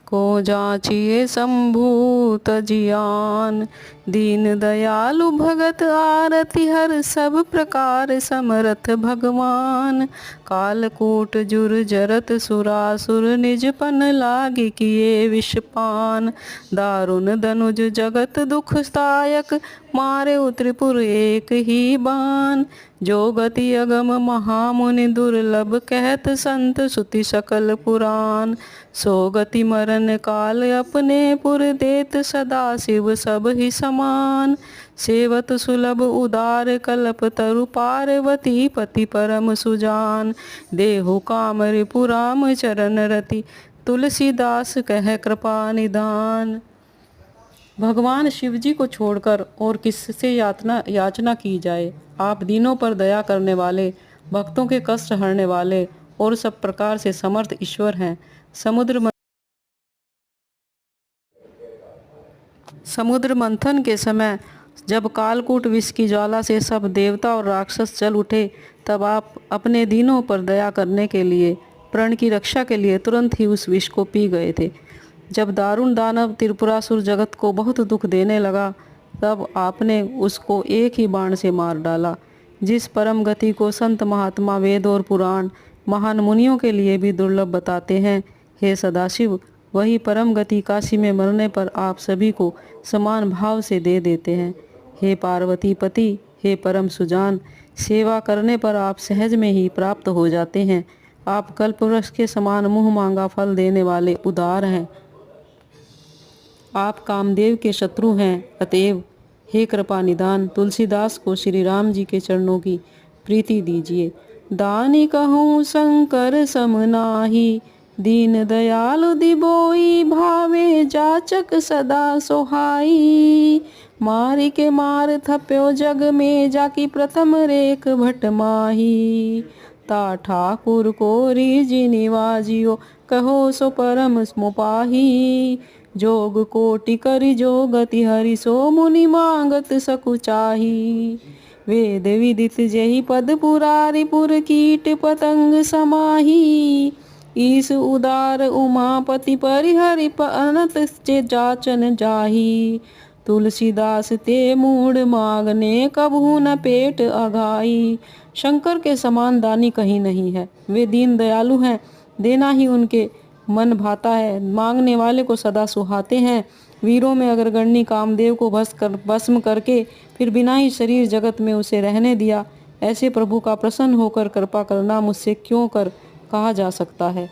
को जाचिए शंभु तजियान। दीन दयालु भगत आरति हर सब प्रकार समरथ भगवान। कालकूट जुर जरत सुरासुर निजपन लागे किए विषपान। दारुण दनुज जगत दुखदायक मारे त्रिपुर एक ही बान। जो गति अगम महामुनि दुर्लभ कहत संत सुति सकल पुराण। सो गति मरण काल अपने पुर देत सदा शिव सब ही समान। सेवत सुलभ उदार कल्प तरु पार्वती पति परम सुजान। देहु काम रिपुराम चरण रति तुलसीदास कह कृपा निदान। भगवान शिव जी को छोड़कर और किससे याचना की जाए। आप दीनों पर दया करने वाले, भक्तों के कष्ट हरने वाले और सब प्रकार से समर्थ ईश्वर हैं। समुद्र मंथन के समय जब कालकूट विष की ज्वाला से सब देवता और राक्षस जल उठे, तब आप अपने दीनों पर दया करने के लिए, प्रण की रक्षा के लिए तुरंत ही उस विष को पी गए थे। जब दारुण दानव त्रिपुरासुर जगत को बहुत दुख देने लगा, तब आपने उसको एक ही बाण से मार डाला। जिस परम गति को संत महात्मा वेद और पुराण महान मुनियों के लिए भी दुर्लभ बताते हैं, हे सदाशिव, वही परम गति काशी में मरने पर आप सभी को समान भाव से दे देते हैं। हे पार्वती पति, हे परम सुजान, सेवा करने पर आप सहज में ही प्राप्त हो जाते हैं। आप कल्पवृक्ष के समान मुँह मांगा फल देने वाले उदार हैं। आप कामदेव के शत्रु हैं, अतएव हे कृपा निदान तुलसीदास को श्री राम जी के चरणों की प्रीति दीजिए। दानी कहूँ शंकर सम नाही, दीन दयालु दिबोई भावे जाचक सदा सोहाई। मारी के मार थप्यो जग में जाकी प्रथम रेख भट माही। ता ठाकुर को रीजि निवाजियो कहो सो परम मोपाही। जोग कोटि करि जो गति हरि सो मुनि मांगत सकुचाही। वेद विदित जेहि पद पुरारि पुर कीट पतंग समाही। ईस उदार उमापति परिहरि अनत चे जाचन जाही। तुलसीदास ते मूढ़ मांगने कबहू न पेट अघाई। शंकर के समान दानी कहीं नहीं है। वे दीन दयालु हैं, देना ही उनके मन भाता है, मांगने वाले को सदा सुहाते हैं। वीरों में अग्रगण्य कामदेव को भस्म करके फिर बिना ही शरीर जगत में उसे रहने दिया, ऐसे प्रभु का प्रसन्न होकर कृपा करना मुझसे क्यों कर कहा जा सकता है।